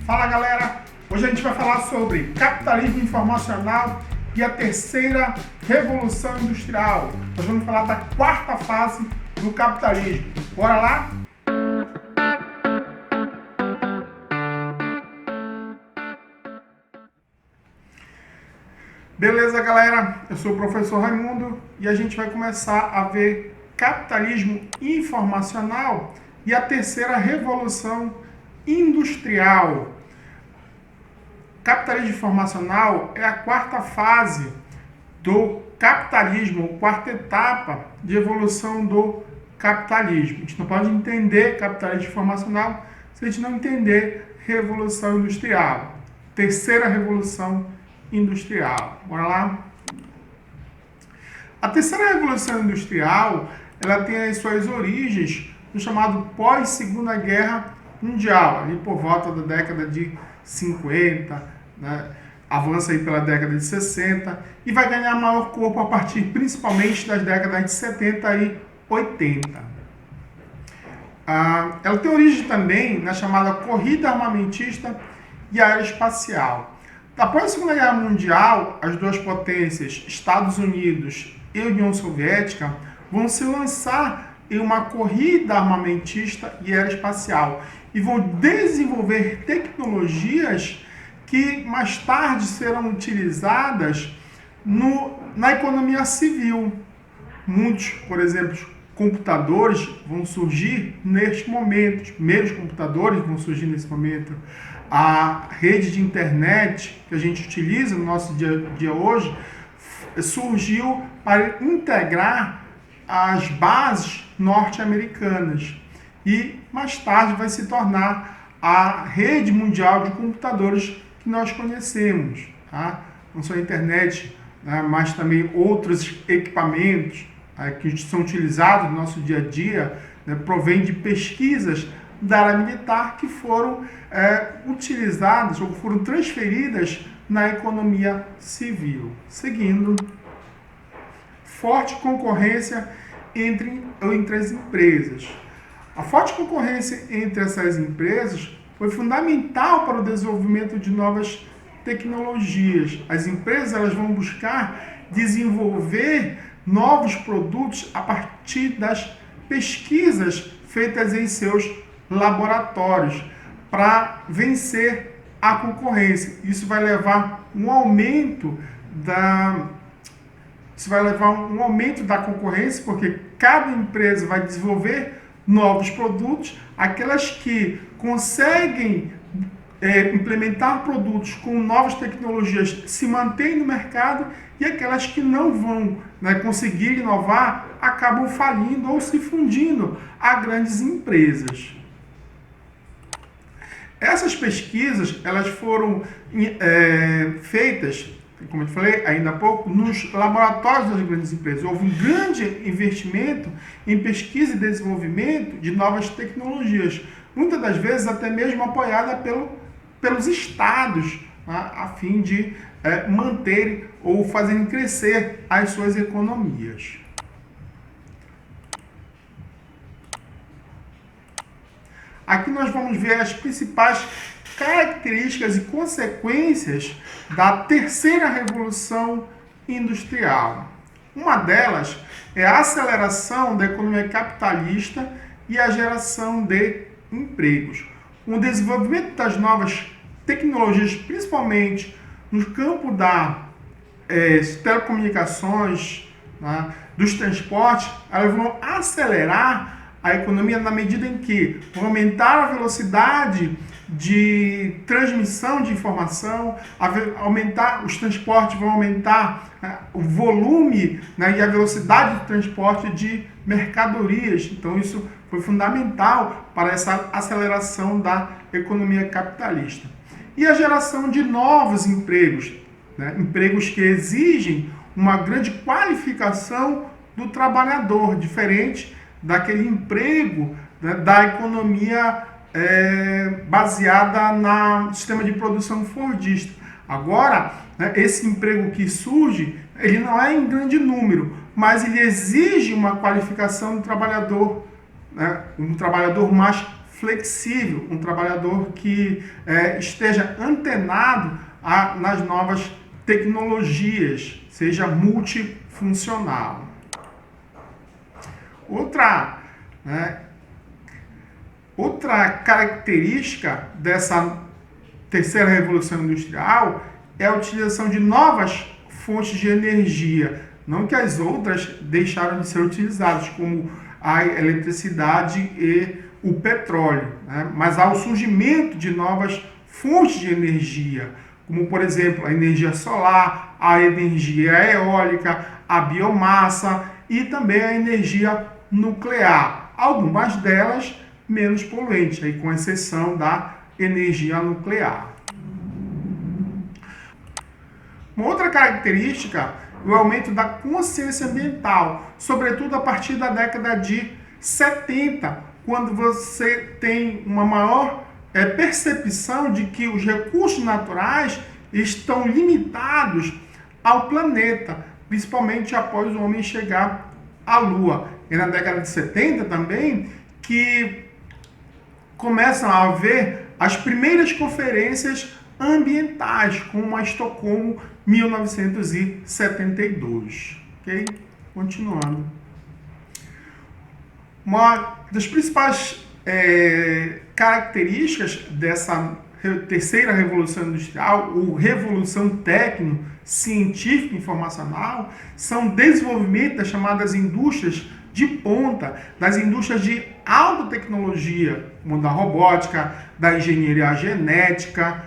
Fala galera, hoje a gente vai falar sobre capitalismo informacional e a terceira revolução industrial. Nós vamos falar da quarta fase do capitalismo. Bora lá? Beleza galera, eu sou o professor Raimundo e a gente vai começar a ver capitalismo informacional e a terceira revolução industrial. Capitalismo informacional é a quarta fase do capitalismo, quarta etapa de evolução do capitalismo. A gente não pode entender capitalismo informacional se a gente não entender revolução industrial. Terceira revolução industrial. Bora lá? A terceira revolução industrial, ela tem as suas origens no chamado pós-Segunda Guerra Mundial, ali por volta da década de 50, né? Avança aí pela década de 60 e vai ganhar maior corpo a partir principalmente das décadas de 70 e 80. Ela tem origem também na chamada corrida armamentista e aeroespacial. Após a Segunda Guerra Mundial, as duas potências, Estados Unidos e União Soviética, vão se lançar em uma corrida armamentista e aeroespacial e vão desenvolver tecnologias que mais tarde serão utilizadas na economia civil. Muitos, por exemplo, computadores vão surgir neste momento, os primeiros computadores vão surgir nesse momento. A rede de internet que a gente utiliza no nosso dia a dia hoje surgiu para integrar as bases norte-americanas e mais tarde vai se tornar a rede mundial de computadores que nós conhecemos, tá? Não só a internet, né, mas também outros equipamentos que são utilizados no nosso dia a dia, né, provém de pesquisas da área militar que foram utilizadas ou foram transferidas na economia civil. Seguindo, forte concorrência entre as empresas. A forte concorrência entre essas empresas foi fundamental para o desenvolvimento de novas tecnologias. As empresas elas vão buscar desenvolver novos produtos a partir das pesquisas feitas em seus laboratórios para vencer a concorrência. Isso vai levar um aumento da concorrência, porque cada empresa vai desenvolver novos produtos, aquelas que conseguem implementar produtos com novas tecnologias se mantêm no mercado e aquelas que não vão, né, conseguir inovar acabam falindo ou se fundindo a grandes empresas. Essas pesquisas elas foram feitas, como eu falei ainda há pouco, nos laboratórios das grandes empresas. Houve um grande investimento em pesquisa e desenvolvimento de novas tecnologias, muitas das vezes até mesmo apoiada pelos estados, né, a fim de manterem ou fazerem crescer as suas economias. Aqui nós vamos ver as principais características e consequências da terceira revolução industrial. Uma delas é a aceleração da economia capitalista e a geração de empregos. O desenvolvimento das novas tecnologias, principalmente no campo das telecomunicações, né, dos transportes, elas vão acelerar a economia na medida em que vão aumentar a velocidade de transmissão de informação, os transportes vão aumentar o volume, né, e a velocidade de transporte de mercadorias. Então isso foi fundamental para essa aceleração da economia capitalista. E a geração de novos empregos, né, empregos que exigem uma grande qualificação do trabalhador, diferente daquele emprego, né, da economia baseada no sistema de produção fordista. Agora, né, esse emprego que surge, ele não é em grande número, mas ele exige uma qualificação do trabalhador, né, um trabalhador mais flexível, um trabalhador que esteja antenado nas novas tecnologias, seja multifuncional. Outra característica dessa terceira revolução industrial é a utilização de novas fontes de energia, não que as outras deixaram de ser utilizadas, como a eletricidade e o petróleo, mas há o surgimento de novas fontes de energia, como, por exemplo, a energia solar, a energia eólica, a biomassa e também a energia nuclear. Algumas delas menos poluentes, aí com exceção da energia nuclear. Uma outra característica é o aumento da consciência ambiental, sobretudo a partir da década de 70, quando você tem uma maior percepção de que os recursos naturais estão limitados ao planeta, principalmente após o homem chegar à Lua. E na década de 70 também que começam a haver as primeiras conferências ambientais, como a Estocolmo 1972. Ok? Continuando. Uma das principais características dessa terceira revolução industrial, ou revolução técnico-científica informacional, são o desenvolvimento das chamadas indústrias de ponta, das indústrias de alta tecnologia, como da robótica, da engenharia genética,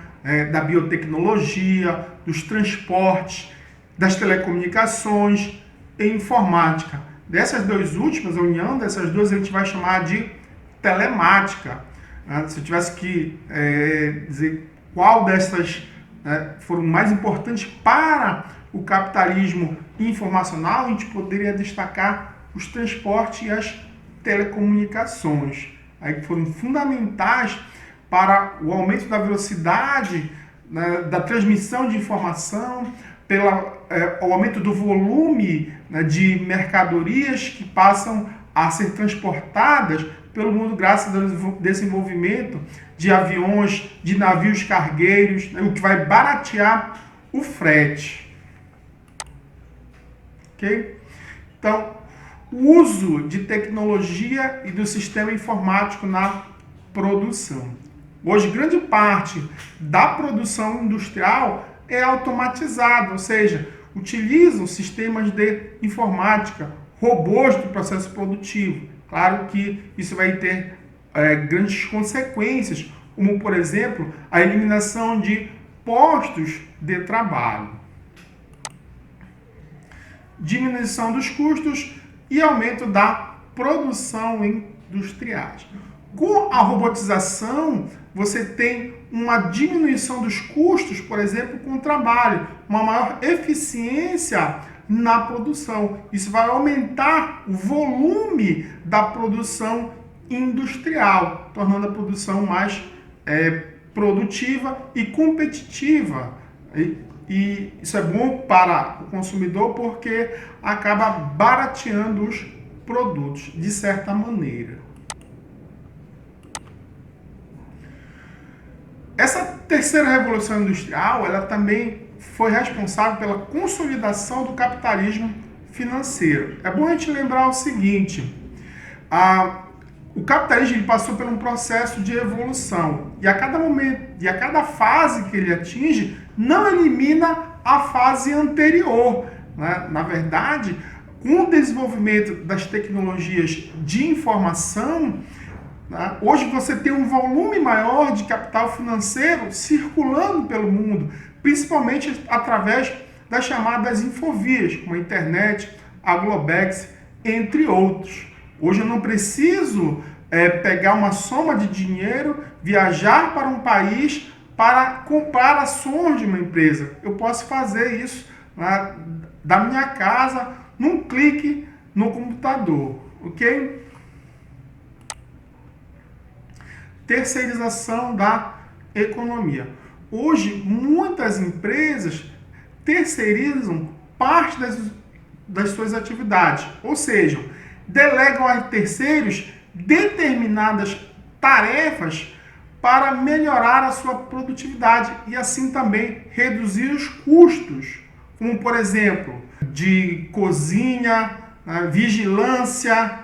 da biotecnologia, dos transportes, das telecomunicações e informática. Dessas duas últimas, a união dessas duas, a gente vai chamar de telemática. Se eu tivesse que dizer qual dessas foram mais importantes para o capitalismo informacional, a gente poderia destacar os transportes e as telecomunicações, que foram fundamentais para o aumento da velocidade da transmissão de informação, o aumento do volume de mercadorias que passam a ser transportadas pelo mundo graças ao desenvolvimento de aviões, de navios cargueiros, o que vai baratear o frete. Ok? Então, o uso de tecnologia e do sistema informático na produção. Hoje, grande parte da produção industrial é automatizada, ou seja, utilizam sistemas de informática, robôs do processo produtivo. Claro que isso vai ter grandes consequências, como, por exemplo, a eliminação de postos de trabalho, diminuição dos custos e aumento da produção industriais. Com a robotização, você tem uma diminuição dos custos, por exemplo, com o trabalho, uma maior eficiência na produção. Isso vai aumentar o volume da produção industrial, tornando a produção mais produtiva e competitiva. E isso é bom para o consumidor porque acaba barateando os produtos, de certa maneira. Essa terceira revolução industrial, ela também foi responsável pela consolidação do capitalismo financeiro. É bom a gente lembrar o seguinte, o capitalismo ele passou por um processo de evolução e a cada momento, e a cada fase que ele atinge, não elimina a fase anterior, né? Na verdade, com o desenvolvimento das tecnologias de informação, hoje você tem um volume maior de capital financeiro circulando pelo mundo, principalmente através das chamadas infovias, como a internet, a Globex, entre outros. Hoje eu não preciso pegar uma soma de dinheiro, viajar para um país para comprar ações de uma empresa. Eu posso fazer isso da minha casa, num clique no computador, ok? Terceirização da economia. Hoje, muitas empresas terceirizam parte das suas atividades, ou seja, delegam a terceiros determinadas tarefas para melhorar a sua produtividade e assim também reduzir os custos, como por exemplo, de cozinha, vigilância,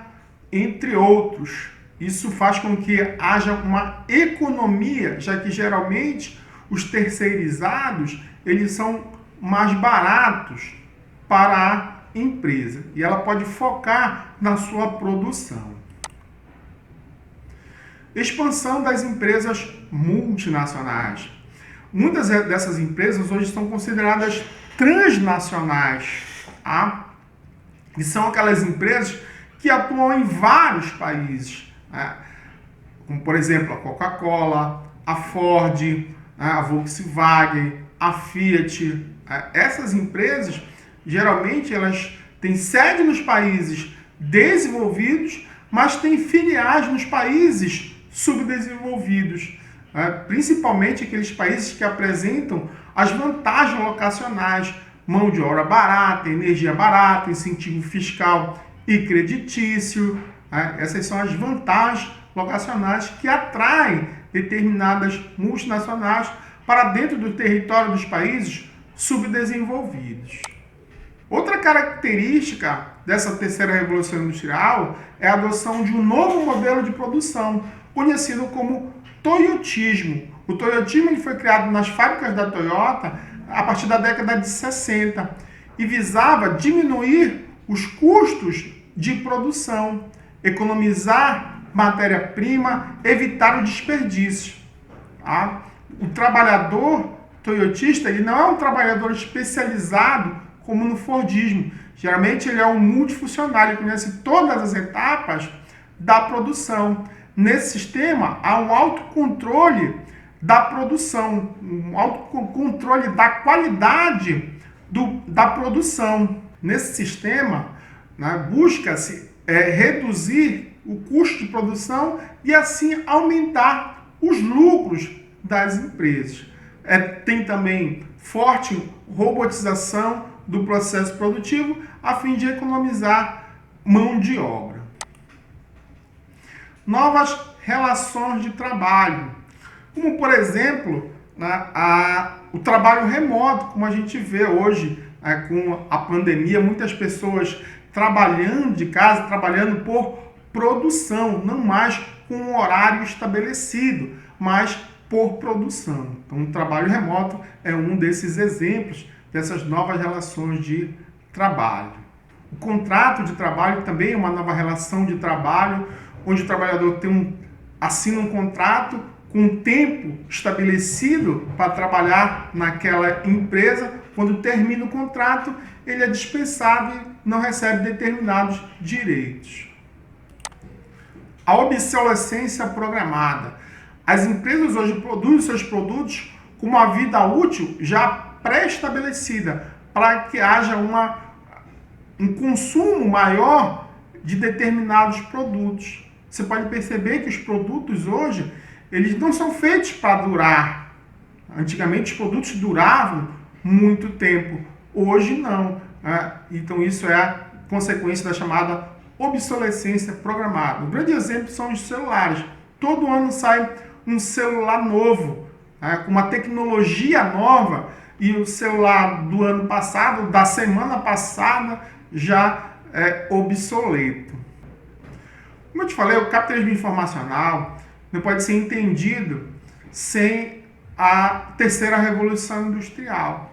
entre outros. Isso faz com que haja uma economia, já que geralmente os terceirizados, eles são mais baratos para a empresa e ela pode focar na sua produção. Expansão das empresas multinacionais. Muitas dessas empresas hoje são consideradas transnacionais, tá? E são aquelas empresas que atuam em vários países, né? Como por exemplo a Coca-Cola, a Ford, né? A Volkswagen, a Fiat. Essas empresas geralmente elas têm sede nos países desenvolvidos, mas têm filiais nos países subdesenvolvidos, principalmente aqueles países que apresentam as vantagens locacionais, mão de obra barata, energia barata, incentivo fiscal e creditício. Essas são as vantagens locacionais que atraem determinadas multinacionais para dentro do território dos países subdesenvolvidos. Outra característica dessa terceira revolução industrial é a adoção de um novo modelo de produção, conhecido como toyotismo. O toyotismo ele foi criado nas fábricas da Toyota a partir da década de 60 e visava diminuir os custos de produção, economizar matéria-prima, evitar o desperdício. Tá? O trabalhador toyotista ele não é um trabalhador especializado como no Fordismo. Geralmente ele é um multifuncionário, ele conhece todas as etapas da produção. Nesse sistema há um autocontrole da produção, um autocontrole da qualidade da produção. Nesse sistema, né, busca-se reduzir o custo de produção e assim aumentar os lucros das empresas. Tem também forte robotização do processo produtivo a fim de economizar mão de obra. Novas relações de trabalho, como por exemplo o trabalho remoto, como a gente vê hoje com a pandemia, muitas pessoas trabalhando de casa, trabalhando por produção, não mais com um horário estabelecido, mas por produção. Então, o trabalho remoto é um desses exemplos dessas novas relações de trabalho. O contrato de trabalho também é uma nova relação de trabalho, onde o trabalhador assina um contrato com um tempo estabelecido para trabalhar naquela empresa. Quando termina o contrato, ele é dispensado e não recebe determinados direitos. A obsolescência programada. As empresas hoje produzem seus produtos com uma vida útil já pré-estabelecida, para que haja um consumo maior de determinados produtos. Você pode perceber que os produtos hoje, eles não são feitos para durar. Antigamente os produtos duravam muito tempo, hoje não. Então isso é a consequência da chamada obsolescência programada. Um grande exemplo são os celulares. Todo ano sai um celular novo, com uma tecnologia nova, e o celular do ano passado, da semana passada, já é obsoleto. Como eu te falei, o capitalismo informacional não pode ser entendido sem a terceira revolução industrial.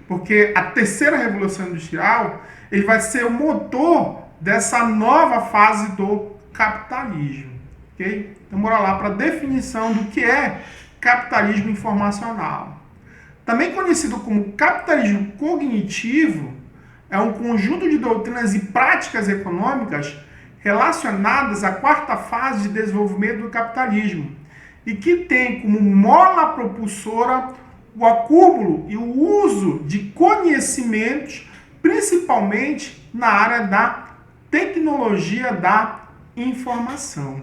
Porque a terceira revolução industrial ele vai ser o motor dessa nova fase do capitalismo. Okay? Então, bora lá para a definição do que é capitalismo informacional. Também conhecido como capitalismo cognitivo, é um conjunto de doutrinas e práticas econômicas relacionadas à quarta fase de desenvolvimento do capitalismo e que tem como mola propulsora o acúmulo e o uso de conhecimentos, principalmente na área da tecnologia da informação.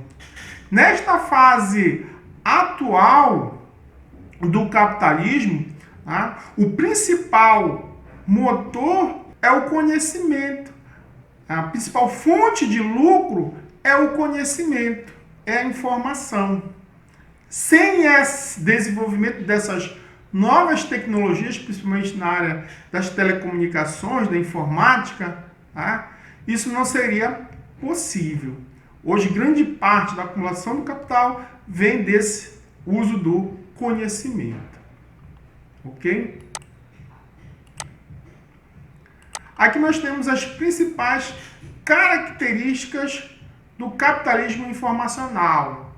Nesta fase atual do capitalismo, o principal motor é o conhecimento. A principal fonte de lucro é o conhecimento. é a informação. Sem esse desenvolvimento dessas novas tecnologias, principalmente na área das telecomunicações, da informática, tá? Isso não seria possível. Hoje, grande parte da acumulação do capital vem desse uso do conhecimento. Ok? Aqui nós temos as principais características do capitalismo informacional.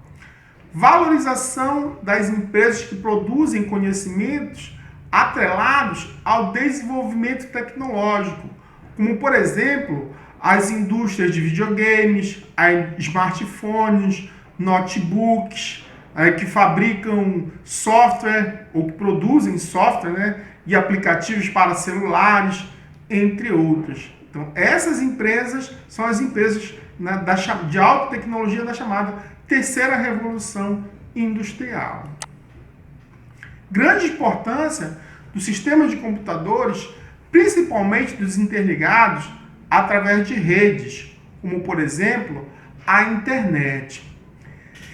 Valorização das empresas que produzem conhecimentos atrelados ao desenvolvimento tecnológico, como, por exemplo, as indústrias de videogames, smartphones, notebooks, que fabricam software ou que produzem software, né, e aplicativos para celulares, entre outras. Então, essas empresas são as empresas de alta tecnologia da chamada terceira revolução industrial. Grande importância dos sistemas de computadores, principalmente dos interligados através de redes, como, por exemplo, a internet.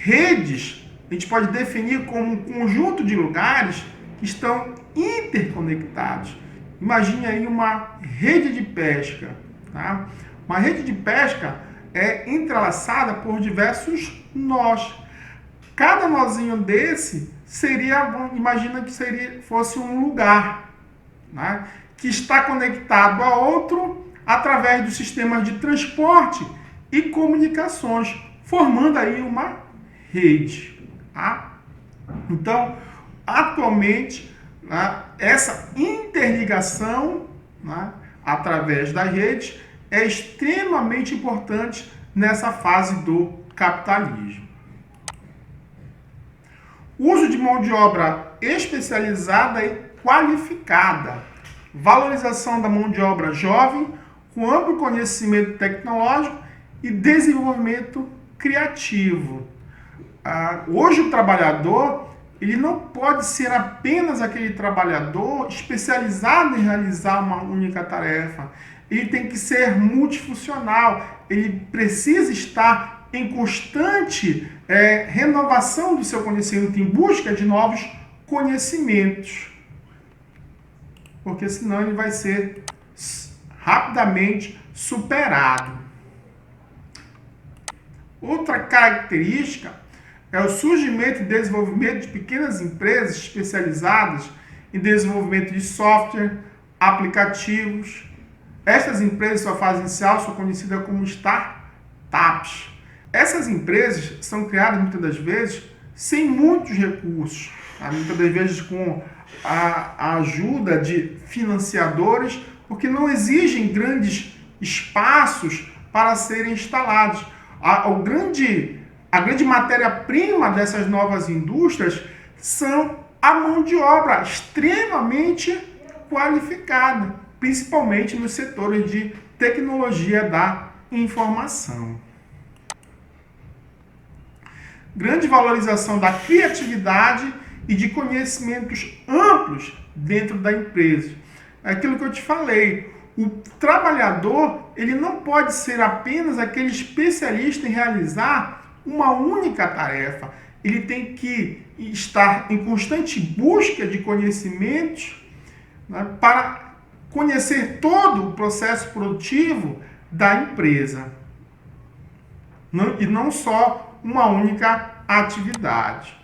Redes, a gente pode definir como um conjunto de lugares que estão interconectados. Imagine aí uma rede de pesca. Tá? Uma rede de pesca é entrelaçada por diversos nós. Cada nozinho desse imagina que fosse um lugar, né, que está conectado a outro através dos sistemas de transporte e comunicações, formando aí uma rede. Tá? Então, atualmente, né, essa interligação, né, através das redes é extremamente importante nessa fase do capitalismo. Uso de mão de obra especializada e qualificada. Valorização da mão de obra jovem com amplo conhecimento tecnológico e desenvolvimento criativo. Hoje o trabalhador ele não pode ser apenas aquele trabalhador especializado em realizar uma única tarefa. Ele tem que ser multifuncional, ele precisa estar em constante renovação do seu conhecimento, em busca de novos conhecimentos. Porque senão ele vai ser rapidamente superado. Outra característica é o surgimento e desenvolvimento de pequenas empresas especializadas em desenvolvimento de software, aplicativos. Estas empresas, em sua fase inicial, são conhecidas como startups. Essas empresas são criadas, muitas das vezes, sem muitos recursos. Tá? Muitas das vezes com a ajuda de financiadores, porque não exigem grandes espaços para serem instalados. A grande matéria-prima dessas novas indústrias são a mão de obra extremamente qualificada, principalmente nos setores de tecnologia da informação. Grande valorização da criatividade e de conhecimentos amplos dentro da empresa. É aquilo que eu te falei, o trabalhador ele não pode ser apenas aquele especialista em realizar uma única tarefa. Ele tem que estar em constante busca de conhecimentos, né, para conhecer todo o processo produtivo da empresa. E não só uma única atividade.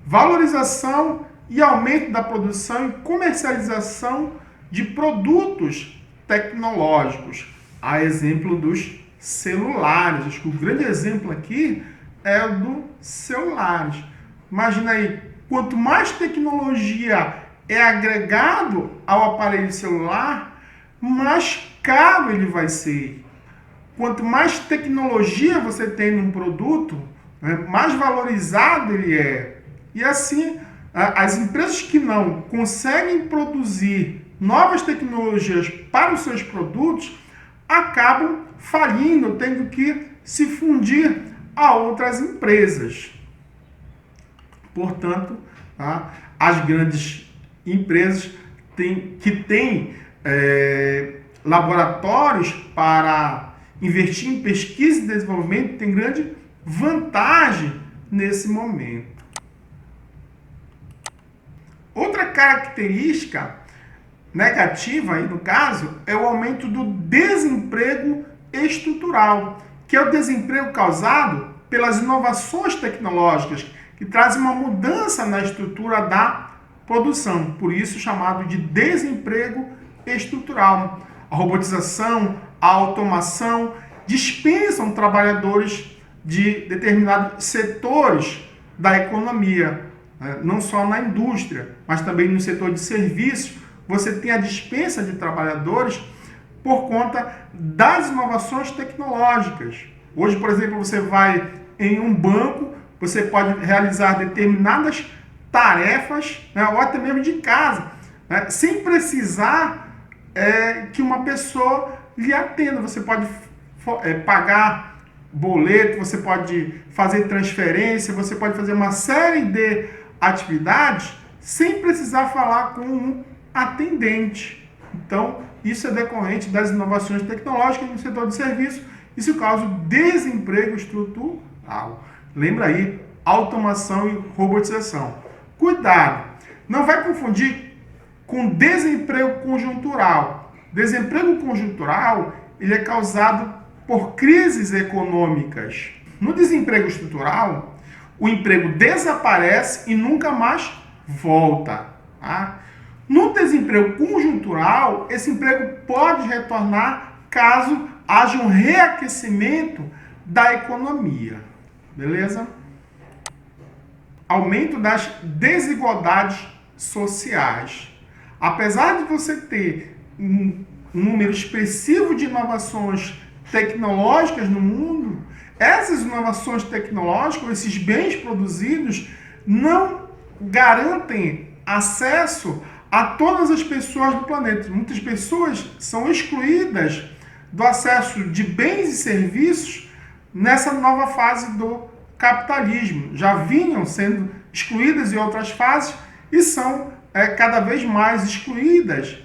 Valorização e aumento da produção e comercialização de produtos tecnológicos. A exemplo dos celulares. Acho que o grande exemplo aqui é o dos celulares. Imagina aí, quanto mais tecnologia é agregado ao aparelho celular, mais caro ele vai ser. Quanto mais tecnologia você tem num produto, né, mais valorizado ele é. E assim, as empresas que não conseguem produzir novas tecnologias para os seus produtos acabam falindo, tendo que se fundir a outras empresas. Portanto, tá, as grandes empresas que têm laboratórios para investir em pesquisa e desenvolvimento têm grande vantagem nesse momento. Outra característica negativa, aí no caso, é o aumento do desemprego estrutural, que é o desemprego causado pelas inovações tecnológicas, que trazem uma mudança na estrutura da produção, por isso chamado de desemprego estrutural. A robotização, a automação dispensam trabalhadores de determinados setores da economia, não só na indústria, mas também no setor de serviços. Você tem a dispensa de trabalhadores por conta das inovações tecnológicas. Hoje, por exemplo, você vai em um banco, você pode realizar determinadas tarefas, ou até mesmo de casa, sem precisar que uma pessoa lhe atenda. Você pode pagar boleto, você pode fazer transferência, você pode fazer uma série de atividades sem precisar falar com um atendente. Então, isso é decorrente das inovações tecnológicas no setor de serviço. Isso causa desemprego estrutural. Lembra aí, automação e robotização. Cuidado, não vai confundir com desemprego conjuntural. Desemprego conjuntural, ele é causado por crises econômicas. No desemprego estrutural, o emprego desaparece e nunca mais volta. Tá? No desemprego conjuntural, esse emprego pode retornar caso haja um reaquecimento da economia. Beleza? Aumento das desigualdades sociais. Apesar de você ter um número expressivo de inovações tecnológicas no mundo, essas inovações tecnológicas, esses bens produzidos, não garantem acesso a todas as pessoas do planeta. Muitas pessoas são excluídas do acesso de bens e serviços nessa nova fase do capitalismo. Já vinham sendo excluídas em outras fases e são cada vez mais excluídas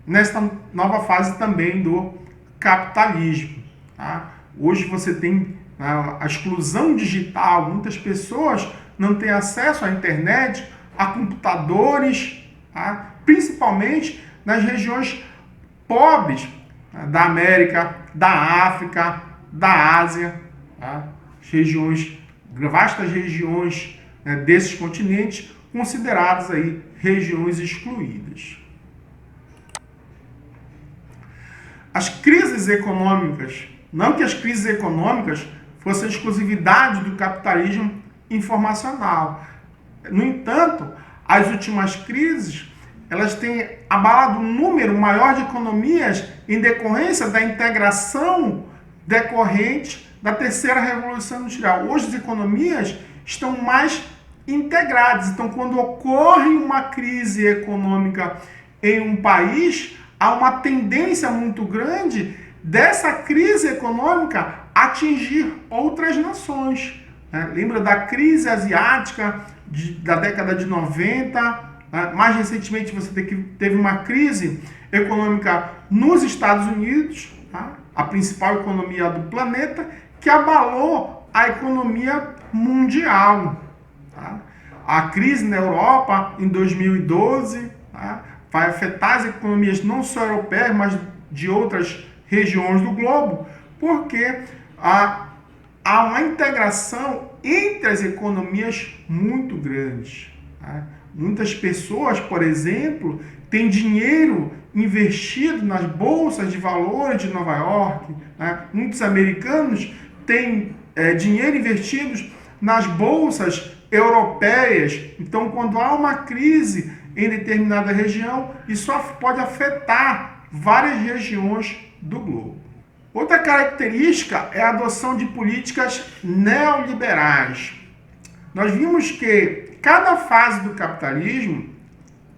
nesta nova fase também do capitalismo. Tá? Hoje você tem a exclusão digital, muitas pessoas não têm acesso à internet, a computadores, tá? Principalmente nas regiões pobres da América, da África, da Ásia, tá? Vastas regiões desses continentes consideradas aí regiões excluídas. As crises econômicas, não que as crises econômicas fossem exclusividade do capitalismo informacional. No entanto, as últimas crises, elas têm abalado um número maior de economias em decorrência da integração decorrente da terceira revolução industrial. Hoje as economias estão mais integradas. Então, quando ocorre uma crise econômica em um país, há uma tendência muito grande dessa crise econômica atingir outras nações. Lembra da crise asiática da década de 90? Mais recentemente você teve uma crise econômica nos Estados Unidos, a principal economia do planeta, que abalou a economia mundial. A crise na Europa em 2012 vai afetar as economias não só europeias, mas de outras regiões do globo, porque há uma integração entre as economias muito grande. Muitas pessoas, por exemplo, têm dinheiro investido nas bolsas de valores de Nova York. Muitos americanos têm dinheiro investido nas bolsas europeias. Então, quando há uma crise em determinada região, isso pode afetar várias regiões do globo. Outra característica é a adoção de políticas neoliberais. Nós vimos que cada fase do capitalismo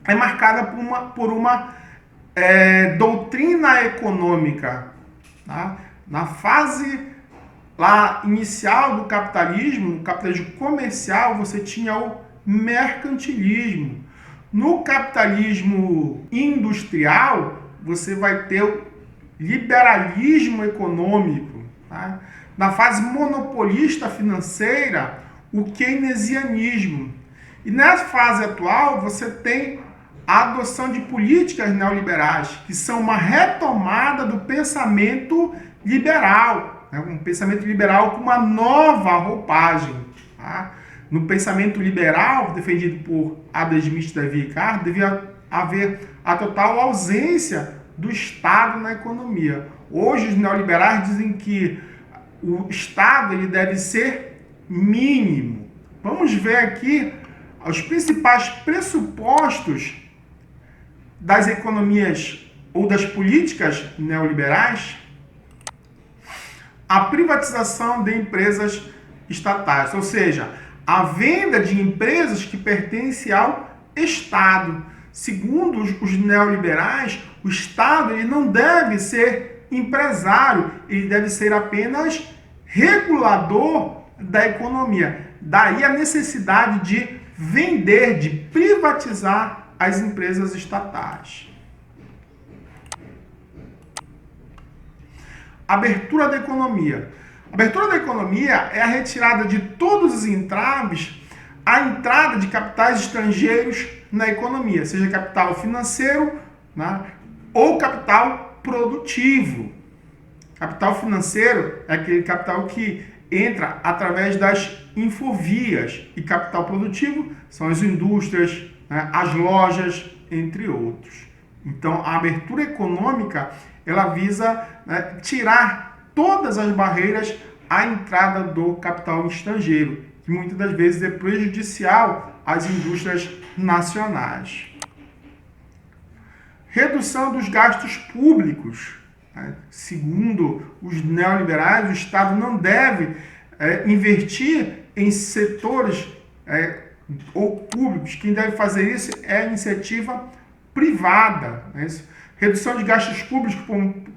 é marcada por uma doutrina econômica. Tá? Na fase lá inicial do capitalismo, o capitalismo comercial, você tinha o mercantilismo. No capitalismo industrial, você vai ter o liberalismo econômico. Tá? na fase monopolista financeira, o keynesianismo. E nessa fase atual, você tem a adoção de políticas neoliberais, que são uma retomada do pensamento liberal, né? Um pensamento liberal com uma nova roupagem. Tá? No pensamento liberal, defendido por Adam Smith, Davi Ricardo, devia haver a total ausência do Estado na economia. Hoje, os neoliberais dizem que o Estado ele deve ser mínimo. Vamos ver aqui os principais pressupostos das economias ou das políticas neoliberais. A privatização de empresas estatais, ou seja, a venda de empresas que pertencem ao Estado. Segundo os neoliberais, o Estado ele não deve ser empresário, ele deve ser apenas regulador da economia. Daí a necessidade de vender, de privatizar as empresas estatais. Abertura da economia. A abertura da economia é a retirada de todos os entraves à entrada de capitais estrangeiros na economia, seja capital financeiro, né, ou capital produtivo. Capital financeiro é aquele capital que entra através das infovias, e capital produtivo são as indústrias, né, as lojas, entre outros. Então, a abertura econômica ela visa, né, tirar todas as barreiras à entrada do capital estrangeiro, que muitas das vezes é prejudicial às indústrias nacionais. Redução dos gastos públicos. Segundo os neoliberais, o Estado não deve investir em setores ou públicos. Quem deve fazer isso é a iniciativa privada. Redução de gastos públicos,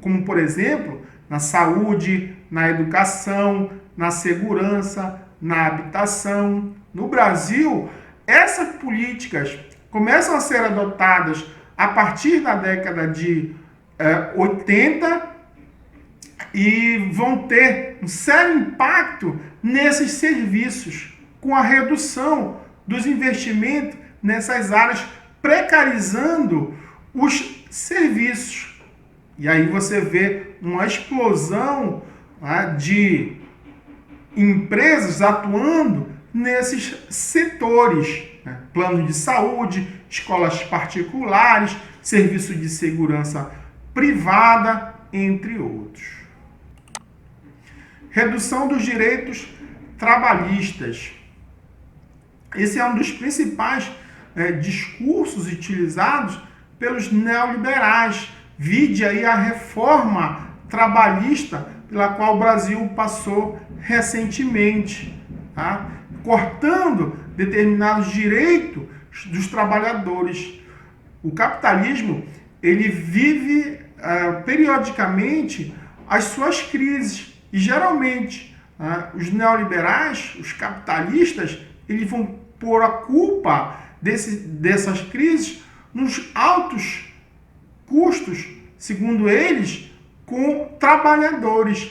como por exemplo, na saúde, na educação, na segurança, na habitação. No Brasil, essas políticas começam a ser adotadas a partir da década de 80 e vão ter um sério impacto nesses serviços, com a redução dos investimentos nessas áreas, precarizando os serviços. E aí você vê uma explosão, né, de empresas atuando nesses setores, né? Plano de saúde, escolas particulares, serviço de segurança privada, entre outros. Redução dos direitos trabalhistas. Esse é um dos principais discursos utilizados pelos neoliberais. Vide aí a reforma trabalhista pela qual o Brasil passou recentemente, tá? Cortando determinados direitos dos trabalhadores. O capitalismo ele vive periodicamente as suas crises e geralmente os neoliberais, os capitalistas, eles vão pôr a culpa dessas crises nos altos custos, segundo eles, com trabalhadores.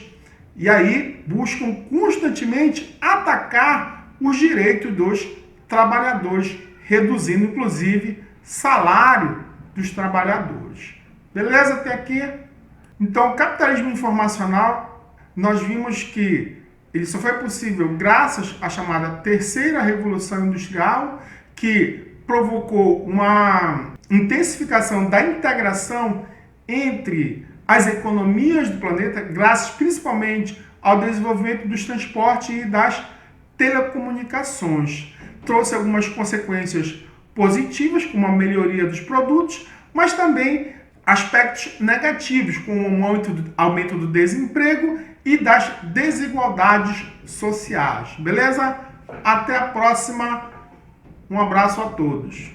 E aí buscam constantemente atacar os direitos dos trabalhadores, reduzindo inclusive salário dos trabalhadores. Beleza até aqui? Então, o capitalismo informacional, nós vimos que ele só foi possível graças à chamada terceira revolução industrial, que provocou uma intensificação da integração entre as economias do planeta, graças principalmente ao desenvolvimento dos transportes e das telecomunicações. Trouxe algumas consequências positivas, como a melhoria dos produtos, mas também aspectos negativos, como o aumento do desemprego e das desigualdades sociais. Beleza? Até a próxima. Um abraço a todos.